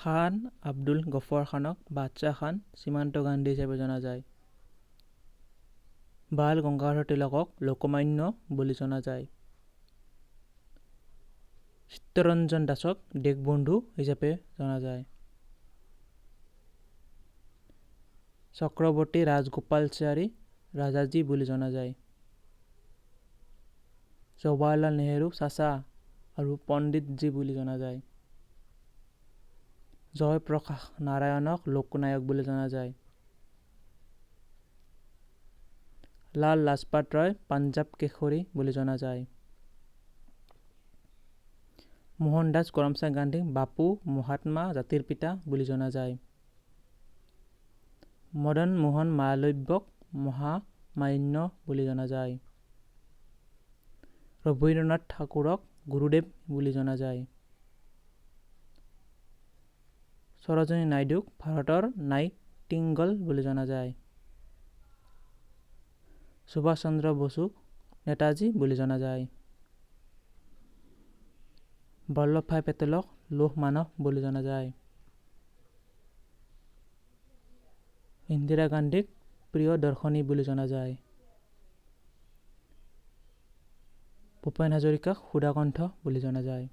খান আব্দুল গফৰ খানক বাদশ্বাহ খান সীমান্ত গান্ধী হিচাপে জনা যায়। বাল গংগাধৰ তিলকক লোকমান্য বুলি জনা যায়। চিত্তৰঞ্জন দাসক দেশবন্ধু হিচাপে জনা যায়। চক্ৰৱৰ্তী ৰাজগোপালচাৰী ৰাজাজী বুলি জনা যায়। জৱাহৰলাল নেহৰু চাচা আৰু পণ্ডিতজী বুলি জনা যায়। জয়প্ৰকাশ নাৰায়ণক লোকনায়ক বুলি জনা যায়। লাল লাজপত ৰায় পাঞ্জাৱ কেশৰী বুলি জনা যায়। মোহনদাস কৰমচান্দ গান্ধীক বাপু মহাত্মা জাতিৰ পিতা বুলি জনা যায়। মদন মোহন মালব্যক মহামান্য বুলি জনা যায়। ৰবীন্দ্ৰনাথ ঠাকুৰক গুৰুদেৱ বুলি জনা যায়। সৰোজিনী নাইডুক ভাৰতৰ নাইটিংগেল বুলি জনা যায়। সুভাষ চন্দ্ৰ বসুক নেতাজী বুলি জনা যায়। বল্লভভাই পেটেলক লৌহ মানৱ বুলি জনা যায়। ইন্দিৰা গান্ধীক প্ৰিয়দৰ্শিনী বুলি জনা যায়। ভূপেন হাজৰিকাক সুধাকণ্ঠ বুলি জনা যায়।